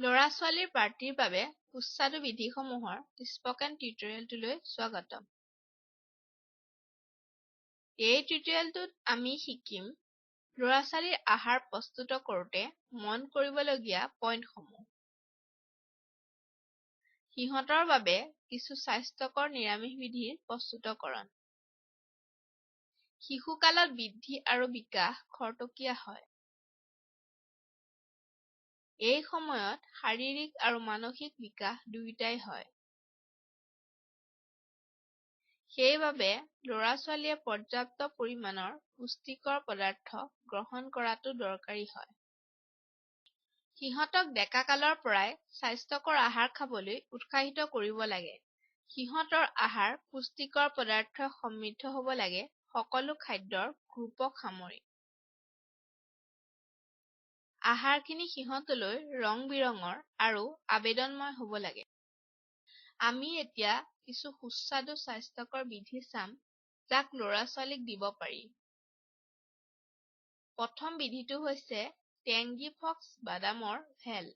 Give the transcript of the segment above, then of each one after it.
ল'ৰা-ছোৱালীৰ পাৰ্টিৰ বাবে সুস্বাদু বিধিসমূহৰ স্পকেন টিউটৰিয়েলটোলৈ স্বাগতম। এই টিউটৰিয়েলটোত আমি শিকিম ল'ৰা-ছোৱালীৰ আহাৰ প্ৰস্তুত কৰোঁতে মন কৰিবলগীয়া পইণ্টসমূহ। সিহঁতৰ বাবে কিছু স্বাস্থ্যকৰ নিৰামিষ বিধিৰ প্ৰস্তুতকৰণ। শিশুকালত বৃদ্ধি আৰু বিকাশ খৰতকীয়া হয়। এই সময়ত শাৰীৰিক আৰু মানসিক বিকাশ দুয়োটাই হয়। সেইবাবে ল'ৰা-ছোৱালীয়ে পৰ্যাপ্ত পৰিমাণৰ পুষ্টিকৰ পদাৰ্থ গ্ৰহণ কৰাটো দৰকাৰী হয়। সিহঁতক ডেকাকালৰ পৰাই স্বাস্থ্যকৰ আহাৰ খাবলৈ উৎসাহিত কৰিব লাগে। সিহঁতৰ আহাৰ পুষ্টিকৰ পদাৰ্থই সমৃদ্ধ হ'ব লাগে, সকলো খাদ্যৰ গ্ৰুপক সামৰি। আহাৰখিনি সিহঁতলৈ ৰং-বিৰঙৰ আৰু আবেদনময় হ'ব লাগে। আমি এতিয়া কিছু সুস্বাদু স্বাস্থ্যকৰ বিধি চাম, যাক ল'ৰা-ছোৱালীক দিব পাৰি। প্ৰথম বিধিটো হৈছে টেংগী ফক্স বাদামৰ ভেল।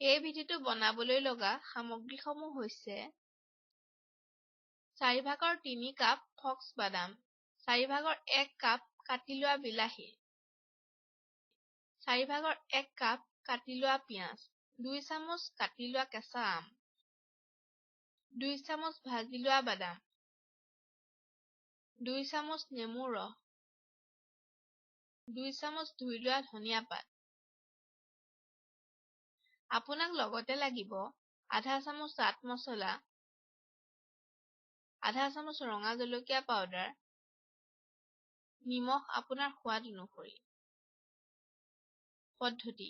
এই বিধিটো বনাবলৈ লগা সামগ্ৰীসমূহ হৈছে 4/3 কাপ ফক্স বাদাম, 1/4 কাপ কাটি লোৱা বিলাহী, 1/4 কাপ কাটি লোৱা পিঁয়াজ, 2 চামুচ কাটি লোৱা কেঁচা আম, 2 চামুচ ভাজি লোৱা বাদাম, 2 চামুচ নেমুৰ ৰস, 2 চামুচ ধুই লোৱা ধনিয়া পাত। আপোনাক লগতে লাগিব আধা চামুচ চাট মছলা, আধা চামুচ ৰঙা জলকীয়া পাউডাৰ, নিমখ আপোনাৰ সোৱাদ অনুসৰি। পদ্ধতি: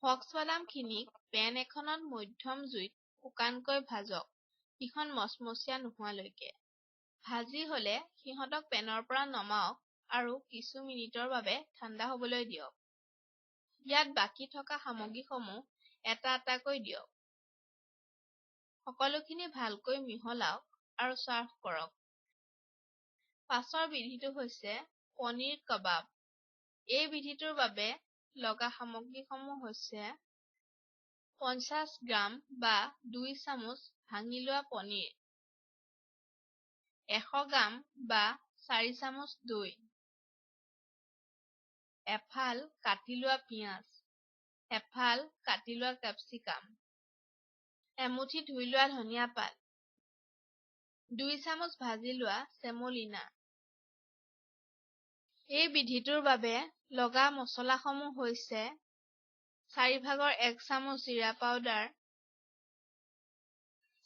ফক্স বাদামখিনিক পেন এখনত মধ্যম জুইত শুকানকৈ ভাজক, সিহঁত মচমচীয়া নোহোৱালৈকে। ভাজি হ'লে সিহঁতক পেনৰ পৰা নমাওক আৰু কিছু মিনিটৰ বাবে ঠাণ্ডা হ'বলৈ দিয়ক। ইয়াত বাকী থকা সামগ্ৰীসমূহ এটা এটাকৈ দিয়ক। সকলোখিনি ভালকৈ মিহলাওক আৰু চাৰ্ভ কৰক। পাছৰ বিধিটো হৈছে পনীৰ কাবাব। এই বিধিটোৰ বাবে লগা সামগ্ৰীসমূহ হৈছে 50 গ্ৰাম বা 2 চামুচ ভাঙি লোৱা পনীৰ, 100 গ্ৰাম বা 4 চামুচ দৈ, এফাল কাটি লোৱা পিঁয়াজ, এফাল কাটি লোৱা কেপচিকাম, এমুঠি ধুই লোৱা ধনিয়া পাত, 2 চামুচ ভাজি লোৱা চেমলিনা। এই বিধিটোৰ বাবে লগা মছলাসমূহ হৈছে 4/1 চামুচ জিৰা পাউডাৰ,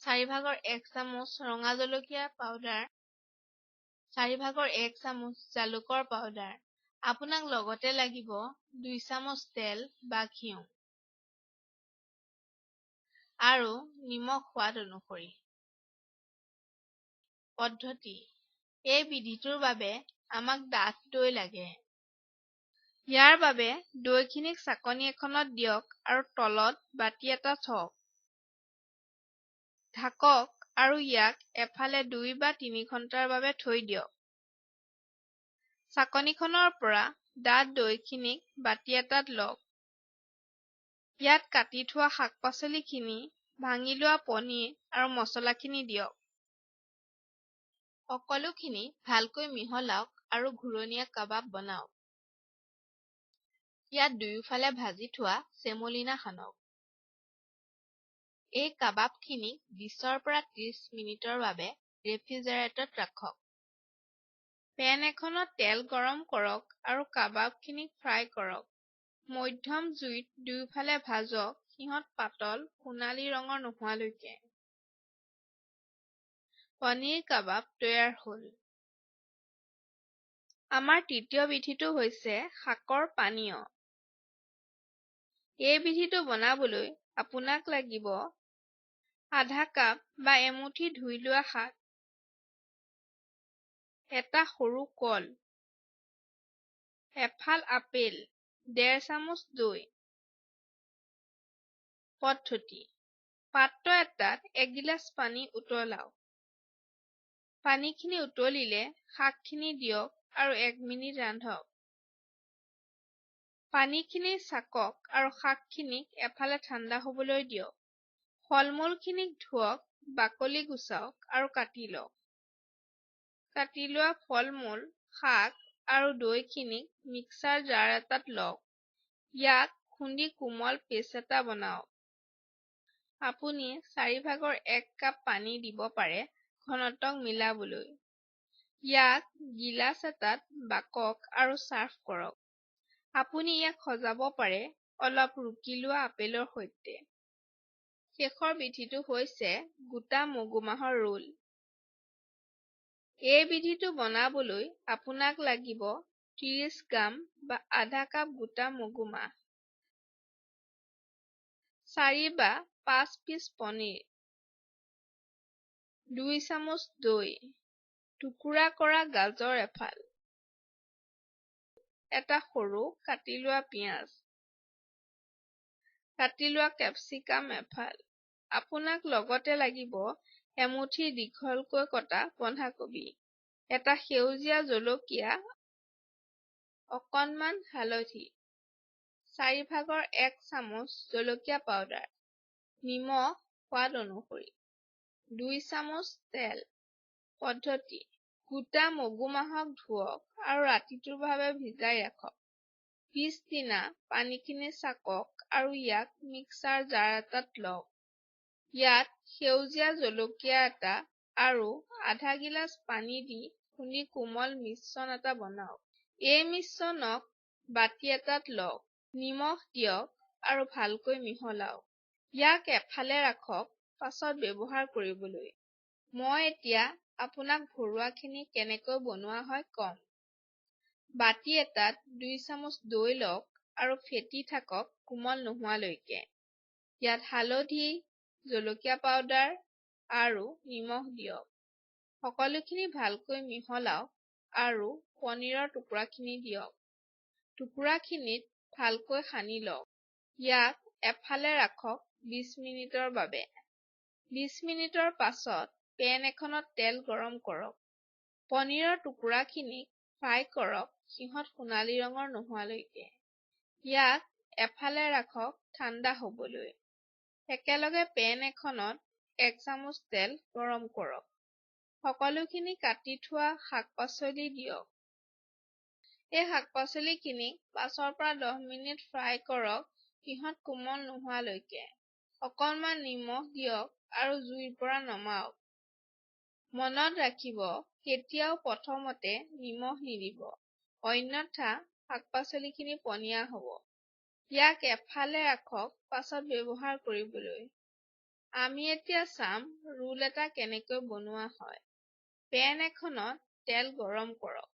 4/1 চামুচ ৰঙা জলকীয়া পাউডাৰ, 4/1 চামুচ জালুকৰ পাউডাৰ। আপোনাক লগতে লাগিব 2 চামুচ তেল বা ঘিউ আৰু নিমখ সোৱাদ অনুসৰি। পদ্ধতি: এই বিধিটোৰ বাবে আমাক ডাঠ দৈ লাগে। ইয়াৰ বাবে দৈখিনিক চাকনি এখনত দিয়ক আৰু তলত বাতি এটা থওক। ঢাকক আৰু ইয়াক এফালে 2 বা 3 ঘণ্টাৰ বাবে থৈ দিয়ক। চাকনিখনৰ পৰা ডাঠ দৈখিনিক বাতি এটাত লওক। ইয়াত কাটি থোৱা শাক-পাচলিখিনি, ভাঙি লোৱা পনীৰ আৰু মছলাখিনি দিয়ক। সকলোখিনি ভালকৈ মিহলাওক আৰু ঘূৰণীয়া কাবাব বনাওক। ইয়াত দুয়োফালে ভাজি থোৱা চেমলিনা সানক। এই কাবাবখিনিক 20 পৰা 30 মিনিটৰ বাবে ৰেফ্ৰিজাৰেটৰত ৰাখক। পেন এখনত তেল গৰম কৰক আৰু কাবাবখিনিক ফ্ৰাই কৰক। মধ্যম জুইত দুয়োফালে ভাজক, সিহঁত পাতল সোণালী ৰঙৰ নোহোৱালৈকে। পনীৰ কাবাব তৈয়াৰ হ'ল। আমাৰ তৃতীয় বিধিটো হৈছে শাকৰ পানীয়। এই বিধিটো বনাবলৈ আপোনাক লাগিব আধা কাপ বা এমুঠি ধুই লোৱা শাক, এটা সৰু কল, এফাল আপেল, 1.5 চামুচ দৈ। পদ্ধতি: পাত্ৰ এটাত 1 গিলাচ পানী উতলাওক। পানীখিনি উতলিলে শাকখিনি দিয়ক আৰু 1 মিনিট ৰান্ধক। পানীখিনি চাকক আৰু শাকখিনিক এফালে ঠাণ্ডা হ'বলৈ দিয়ক। ফলমূলখিনিক ধুওক, বাকলি গুচাওক আৰু কাটি লওক। কাটি লোৱা ফলমূল, শাক আৰু দৈখিনিক মিক্সাৰ জাৰ এটাত লওক। ইয়াক খুন্দি কোমল পেষ্ট এটা বনাওক। আপুনি 1/4 কাপ পানী দিব পাৰে ঘনত্বক মিলাবলৈ। ইয়াক গিলাচ এটাত বাকক আৰু চাৰ্ভ কৰক। আপুনি ইয়াক সজাব পাৰে অলপ ৰুকি লোৱা আপেলৰ সৈতে। শেষৰ বিধিটো হৈছে গোটা মগুমাহৰ ৰোল। এই বিধিটো বনাবলৈ আপোনাক লাগিব 30 গ্ৰাম বা আধা কাপ গোটা মগুমাহ, 4 বা 5 পিচ পনীৰ, 2 চামুচ দৈ, টুকুৰা কৰা গাজৰ এফাল, এটা সৰু কাটি লোৱা পিঁয়াজ, কাটি লোৱা কেপচিকাম এফাল। আপোনাক লগতে লাগিব এমুঠি দীঘলকৈ কটা বন্ধাকবি, এটা সেউজীয়া জলকীয়া, অকণমান হালধি, 1/4 চামুচ জলকীয়া পাউডাৰ, নিমখ সোৱাদ অনুসৰি, 2 চামুচ তেল। পদ্ধতি: গোটা মগুমাহক ধুওক আৰু ৰাতিটোৰ বাবে ভিজাই ৰাখক। পিছদিনা পানীখিনি চাকক আৰু ইয়াক মিক্সাৰ জাৰ এটাত লওক। ইয়াত সেউজীয়া জলকীয়া এটা আৰু আধা গিলাচ পানী দি খুন্দি কোমল মিশ্ৰণ এটা বনাওক। এই মিশ্ৰণক বাটি এটাত লওক। নিমখ দিয়ক আৰু ভালকৈ মিহলাওক। ইয়াক এফালে ৰাখক পাছত ব্যৱহাৰ কৰিবলৈ। মই এতিয়া আপোনাক ভৰুৱাখিনি কেনেকৈ বনোৱা হয় কম। বাটি এটাত 2 চামুচ দৈ লওক আৰু ফেটি থাকক কোমল নোহোৱালৈকে। ইয়াত হালধি, জলকীয়া পাউডাৰ আৰু নিমখ দিয়ক। সকলোখিনি ভালকৈ মিহলাওক আৰু পনীৰৰ টুকুৰাখিনি দিয়ক। টুকুৰাখিনিত ভালকৈ সানি লওক। ইয়াক এফালে ৰাখক 20 মিনিটৰ বাবে। 20 মিনিটৰ পাছত পেন এখনত তেল গৰম কৰক। পনীৰৰ টুকুৰাখিনিক ফ্ৰাই কৰক সিহঁত সোণালী ৰঙৰ নোহোৱালৈকে। ইয়াক এফালে ৰাখক ঠাণ্ডা হ'বলৈ। একেলগে পেন এখনত 1 চামুচ তেল গৰম কৰক। সকলোখিনি কাটি থোৱা শাক-পাচলি দিয়ক। এই শাক-পাচলিখিনিক 5 পৰা 10 মিনিট ফ্ৰাই কৰক সিহঁত কোমল নোহোৱালৈকে। অকণমান নিমখ দিয়ক আৰু জুইৰ পৰা নমাওক। মনত ৰাখিব কেতিয়াও প্ৰথমতে নিমখ নিদিব, অন্যথা শাক-পাচলিখিনি পনীয়া হ'ব। ইয়াক এফালে ৰাখক পাছত ব্যৱহাৰ কৰিবলৈ। আমি এতিয়া চাম ৰোল এটা কেনেকৈ বনোৱা হয়। পেন এখনত তেল গৰম কৰক।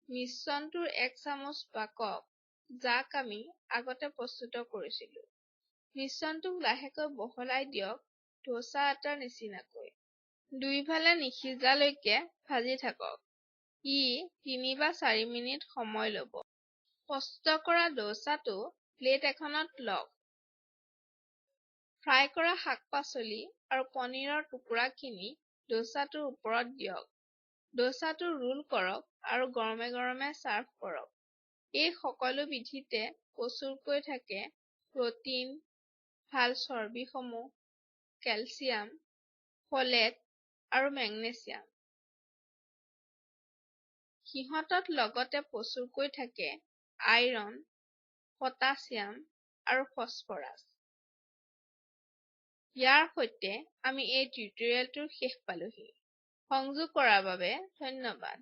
মিশ্ৰণটোৰ 1 চামুচ বাকক, যাক আমি আগতে প্ৰস্তুত কৰিছিলোঁ। মিশ্ৰণটোক লাহেকৈ বহলাই দিয়ক ডোছা আটাৰ নিচিনাকৈ। দুইফালে নিসিজালৈকে ভাজি থাকক। ই 3 বা 4 মিনিট সময় ল'ব। প্ৰস্তুত কৰা ডোছাটো প্লেট এখনত লওক। ফ্ৰাই কৰা শাক-পাচলি আৰু পনীৰৰ টুকুৰাখিনি ডোছাটোৰ ওপৰত দিয়ক। ডোছাটো ৰোল কৰক আৰু গৰমে গৰমে চাৰ্ভ কৰক। এই সকলো বিধিতে প্ৰচুৰকৈ থাকে প্ৰটিন, ভাল চৰ্বিসমূহ, কেলচিয়াম, ফলেট আৰু মেগনেছিয়াম। সিহঁতত লগতে প্ৰচুৰকৈ থাকে আইৰণ, পটাছিয়াম আৰু ফছফৰাছ। ইয়াৰ সৈতে আমি এই টিউটৰিয়েলটোৰ শেষ পালোহি। সংযোগ কৰাৰ বাবে ধন্যবাদ।